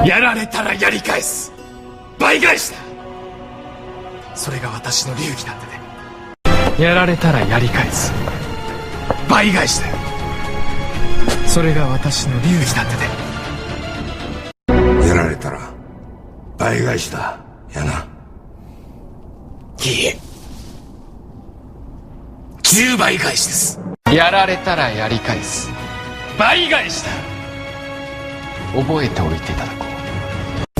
やられたらやり返す。倍返しだ。それが私の流儀だってね。やられたらやり返す。倍返しだよ。それが私の流儀だってね。やられたら倍返しだ。やな。いいえ。10倍返しです。やられたらやり返す。倍返しだ。覚えておいていただこう。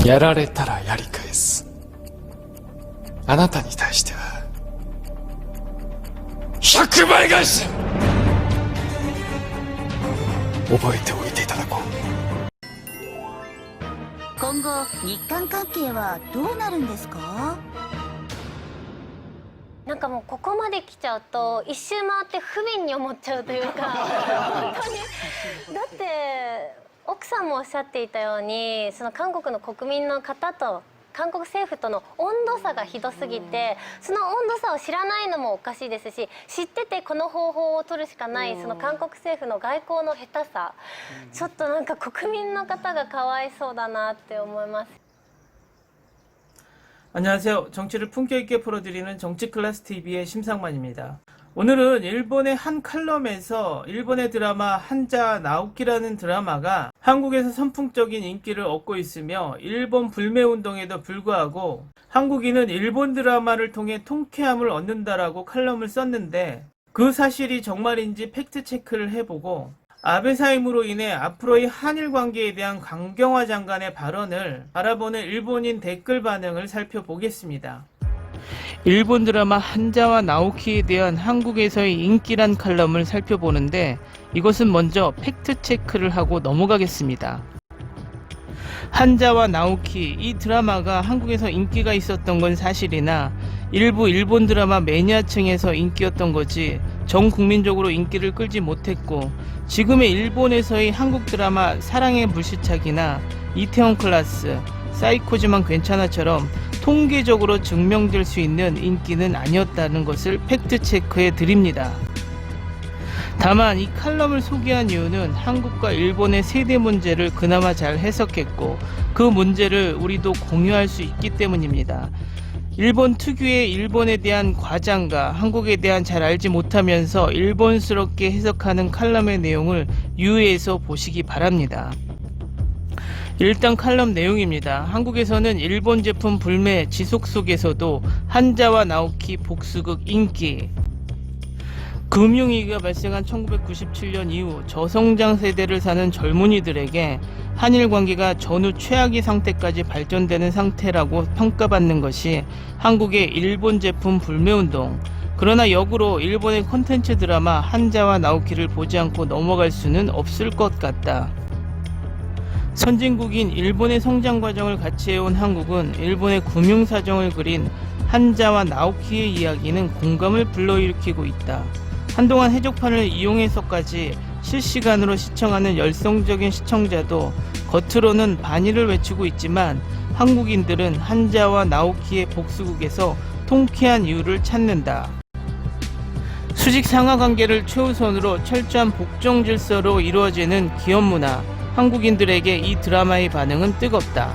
やられたらやり返す。あなたに対しては100倍返しだ。覚えておいていただこう。今後日韓関係はどうなるんですか？なんかもうここまで来ちゃうと一周回って不憫に思っちゃうというか本当にだって奥さんもおっしゃっていたようにその韓国の国民の方と韓国政府との温度差がひどすぎてその温度差を知らないのもおかしいですし知っててこの方法を取るしかないその韓国政府の外交の下手さちょっとなんか国民の方がかわいそうだなって思います。 안녕하세요. 정치를 품격 있게 풀어드리는 정치클래스TV의 심상만입니다. 오늘은 일본의 한 칼럼에서 일본의 드라마 한자 나오키라는 드라마가 한국에서 선풍적인 인기를 얻고 있으며 일본 불매운동에도 불구하고 한국인은 일본 드라마를 통해 통쾌함을 얻는다라고 칼럼을 썼는데 그 사실이 정말인지 팩트체크를 해보고 아베 사임으로 인해 앞으로의 한일 관계에 대한 강경화 장관의 발언을 바라보는 일본인 댓글 반응을 살펴보겠습니다. 일본 드라마 한자와 나오키에 대한 한국에서의 인기란 칼럼을 살펴보는데 이것은 먼저 팩트 체크를 하고 넘어가겠습니다. 한자와 나오키 이 드라마가 한국에서 인기가 있었던 건 사실이나 일부 일본 드라마 매니아층에서 인기였던 거지 전 국민적으로 인기를 끌지 못했고 지금의 일본에서의 한국 드라마 사랑의 불시착이나 이태원 클라스, 사이코지만 괜찮아처럼 통계적으로 증명될 수 있는 인기는 아니었다는 것을 팩트체크해 드립니다. 다만 이 칼럼을 소개한 이유는 한국과 일본의 세대 문제를 그나마 잘 해석했고 그 문제를 우리도 공유할 수 있기 때문입니다. 일본 특유의 일본에 대한 과장과 한국에 대한 잘 알지 못하면서 일본스럽게 해석하는 칼럼의 내용을 유의해서 보시기 바랍니다. 일단 칼럼 내용입니다. 한국에서는 일본 제품 불매 지속 속에서도 한자와 나오키 복수극 인기 금융위기가 발생한 1997년 이후 저성장 세대를 사는 젊은이들에게 한일 관계가 전후 최악의 상태까지 발전되는 상태라고 평가받는 것이 한국의 일본 제품 불매운동. 그러나 역으로 일본의 콘텐츠 드라마 한자와 나오키를 보지 않고 넘어갈 수는 없을 것 같다. 선진국인 일본의 성장 과정을 같이 해온 한국은 일본의 금융 사정을 그린 한자와 나오키의 이야기는 공감을 불러일으키고 있다. 한동안 해적판을 이용해서까지 실시간으로 시청하는 열성적인 시청자도 겉으로는 반의를 외치고 있지만 한국인들은 한자와 나오키의 복수극에서 통쾌한 이유를 찾는다. 수직 상하 관계를 최우선으로 철저한 복종 질서로 이루어지는 기업 문화, 한국인들에게 이 드라마의 반응은 뜨겁다.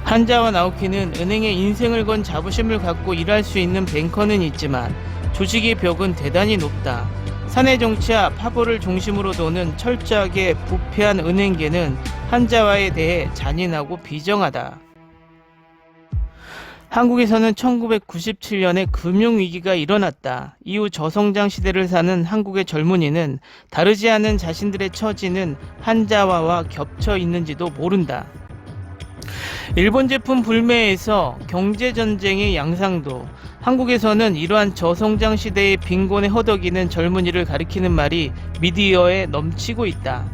한자와 나오키는 은행에 인생을 건 자부심을 갖고 일할 수 있는 뱅커는 있지만 조직의 벽은 대단히 높다. 사내 정치와 파벌을 중심으로 도는 철저하게 부패한 은행계는 한자와에 대해 잔인하고 비정하다. 한국에서는 1997년에 금융위기가 일어났다. 이후 저성장 시대를 사는 한국의 젊은이는 다르지 않은 자신들의 처지는 한자와와 겹쳐 있는지도 모른다. 일본 제품 불매에서 경제전쟁의 양상도 한국에서는 이러한 저성장 시대의 빈곤에 허덕이는 젊은이를 가리키는 말이 미디어에 넘치고 있다.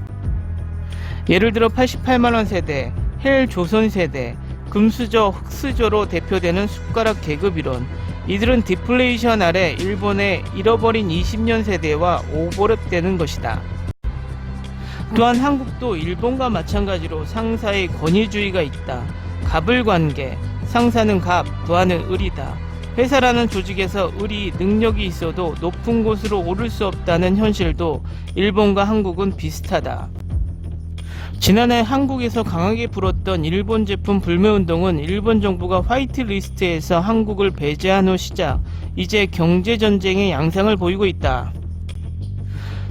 예를 들어 88만원 세대, 헬 조선 세대, 금수저, 흑수저로 대표되는 숟가락 계급 이론. 이들은 디플레이션 아래 일본의 잃어버린 20년 세대와 오버랩되는 것이다. 또한 한국도 일본과 마찬가지로 상사의 권위주의가 있다. 갑을관계, 상사는 갑, 부하는 을이다. 회사라는 조직에서 을이 능력이 있어도 높은 곳으로 오를 수 없다는 현실도 일본과 한국은 비슷하다. 지난해 한국에서 강하게 불었던 일본 제품 불매운동은 일본 정부가 화이트리스트에서 한국을 배제한 후 시작, 이제 경제전쟁의 양상을 보이고 있다.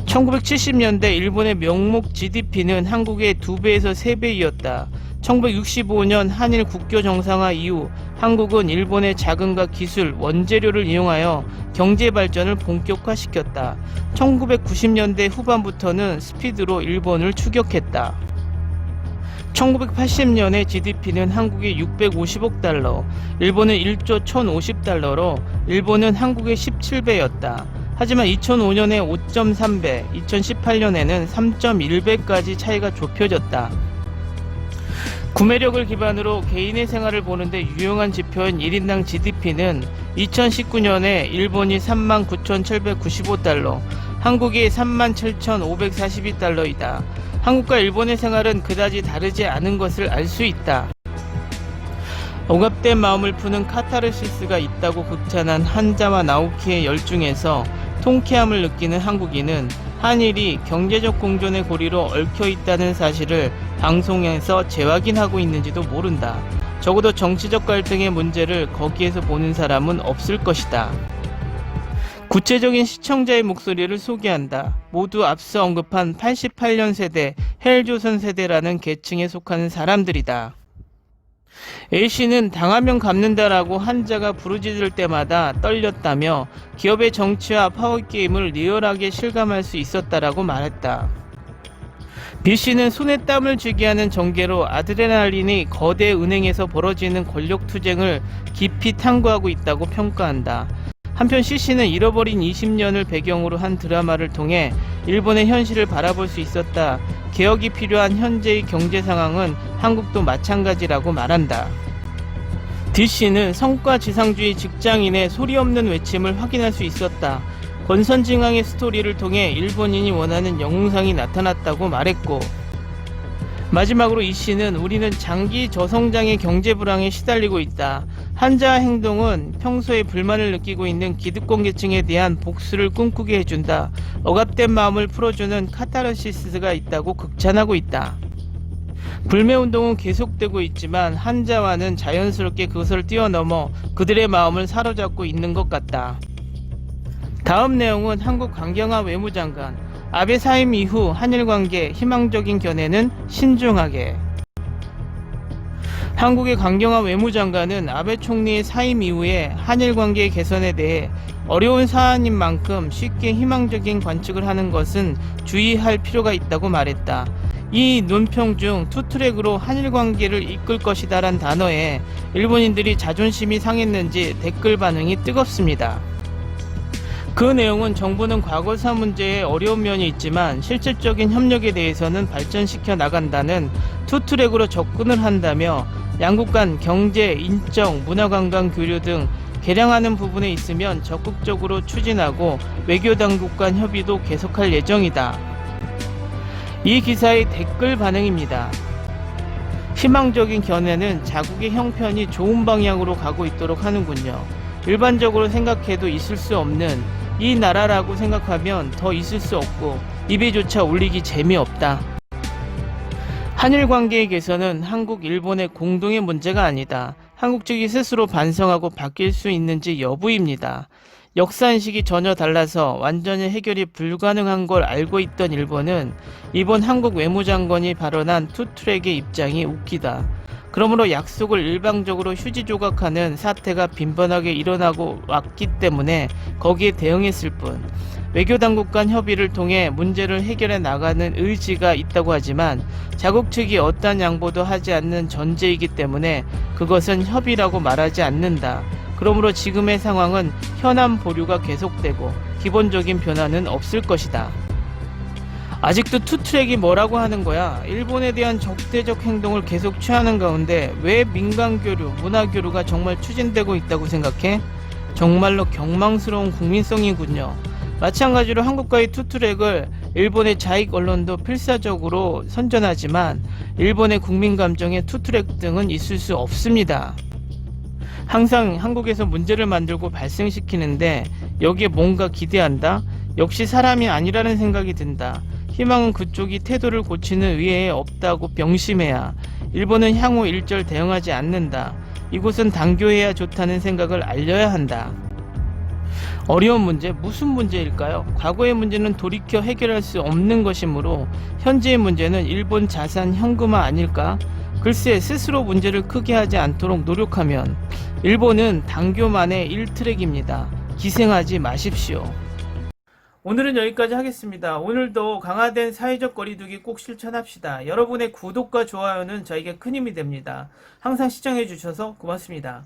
1970년대 일본의 명목 GDP는 한국의 2배에서 3배이었다. 1965년 한일 국교 정상화 이후 한국은 일본의 자금과 기술, 원재료를 이용하여 경제 발전을 본격화시켰다. 1990년대 후반부터는 스피드로 일본을 추격했다. 1980년에 GDP는 한국의 650억 달러, 일본은 1조 1050달러로 일본은 한국의 17배였다. 하지만 2005년에 5.3배, 2018년에는 3.1배까지 차이가 좁혀졌다. 구매력을 기반으로 개인의 생활을 보는데 유용한 지표인 1인당 GDP는 2019년에 일본이 39,795달러, 한국이 37,542달러이다. 한국과 일본의 생활은 그다지 다르지 않은 것을 알 수 있다. 억압된 마음을 푸는 카타르시스가 있다고 극찬한 한자와 나오키의 열중에서 통쾌함을 느끼는 한국인은 한일이 경제적 공존의 고리로 얽혀 있다는 사실을 방송에서 재확인하고 있는지도 모른다. 적어도 정치적 갈등의 문제를 거기에서 보는 사람은 없을 것이다. 구체적인 시청자의 목소리를 소개한다. 모두 앞서 언급한 88년 세대, 헬조선 세대라는 계층에 속하는 사람들이다. A씨는 당하면 갚는다라고 한자가 부르짖을 때마다 떨렸다며 기업의 정치와 파워게임을 리얼하게 실감할 수 있었다라고 말했다. B씨는 손에 땀을 쥐게 하는 전개로 아드레날린이 거대 은행에서 벌어지는 권력투쟁을 깊이 탐구하고 있다고 평가한다. 한편 C씨는 잃어버린 20년을 배경으로 한 드라마를 통해 일본의 현실을 바라볼 수 있었다. 개혁이 필요한 현재의 경제 상황은 한국도 마찬가지라고 말한다. D씨는 성과지상주의 직장인의 소리 없는 외침을 확인할 수 있었다. 권선징악의 스토리를 통해 일본인이 원하는 영웅상이 나타났다고 말했고, 마지막으로 E씨는 우리는 장기 저성장의 경제 불황에 시달리고 있다. 한자의 행동은 평소에 불만을 느끼고 있는 기득권 계층에 대한 복수를 꿈꾸게 해준다. 억압된 마음을 풀어주는 카타르시스가 있다고 극찬하고 있다. 불매운동은 계속되고 있지만 한자와는 자연스럽게 그것을 뛰어넘어 그들의 마음을 사로잡고 있는 것 같다. 다음 내용은 한국 강경화 외무장관, 아베 사임 이후 한일관계 희망적인 견해는 신중하게. 한국의 강경화 외무장관은 아베 총리의 사임 이후에 한일관계 개선에 대해 어려운 사안인 만큼 쉽게 희망적인 관측을 하는 것은 주의할 필요가 있다고 말했다. 이 논평 중 투트랙으로 한일관계를 이끌 것이다란 단어에 일본인들이 자존심이 상했는지 댓글 반응이 뜨겁습니다. 그 내용은 정부는 과거사 문제에 어려운 면이 있지만 실질적인 협력에 대해서는 발전시켜 나간다는 투트랙으로 접근을 한다며 양국 간 경제, 인적, 문화관광 교류 등 개량하는 부분에 있으면 적극적으로 추진하고 외교당국 간 협의도 계속할 예정이다. 이 기사의 댓글 반응입니다. 희망적인 견해는 자국의 형편이 좋은 방향으로 가고 있도록 하는군요. 일반적으로 생각해도 있을 수 없는 이 나라라고 생각하면 더 있을 수 없고 입에조차 올리기 재미없다. 한일 관계의 개선은 한국, 일본의 공동의 문제가 아니다. 한국 측이 스스로 반성하고 바뀔 수 있는지 여부입니다. 역사인식이 전혀 달라서 완전히 해결이 불가능한 걸 알고 있던 일본은 이번 한국 외무장관이 발언한 투트랙의 입장이 웃기다. 그러므로 약속을 일방적으로 휴지 조각하는 사태가 빈번하게 일어나고 왔기 때문에 거기에 대응했을 뿐, 외교당국 간 협의를 통해 문제를 해결해 나가는 의지가 있다고 하지만 자국 측이 어떠한 양보도 하지 않는 전제이기 때문에 그것은 협의라고 말하지 않는다. 그러므로 지금의 상황은 현안 보류가 계속되고 기본적인 변화는 없을 것이다. 아직도 투트랙이 뭐라고 하는 거야? 일본에 대한 적대적 행동을 계속 취하는 가운데 왜 민간교류, 문화교류가 정말 추진되고 있다고 생각해? 정말로 경망스러운 국민성이군요. 마찬가지로 한국과의 투트랙을 일본의 자익 언론도 필사적으로 선전하지만 일본의 국민 감정에 투트랙 등은 있을 수 없습니다. 항상 한국에서 문제를 만들고 발생시키는데 여기에 뭔가 기대한다? 역시 사람이 아니라는 생각이 든다. 희망은 그쪽이 태도를 고치는 위에 없다고 명심해야 일본은 향후 일절 대응하지 않는다. 이곳은 단교해야 좋다는 생각을 알려야 한다. 어려운 문제, 무슨 문제일까요? 과거의 문제는 돌이켜 해결할 수 없는 것이므로 현재의 문제는 일본 자산 현금화 아닐까? 글쎄, 스스로 문제를 크게 하지 않도록 노력하면 일본은 단교만의 1트랙입니다. 기생하지 마십시오. 오늘은 여기까지 하겠습니다. 오늘도 강화된 사회적 거리두기 꼭 실천합시다. 여러분의 구독과 좋아요는 저에게 큰 힘이 됩니다. 항상 시청해 주셔서 고맙습니다.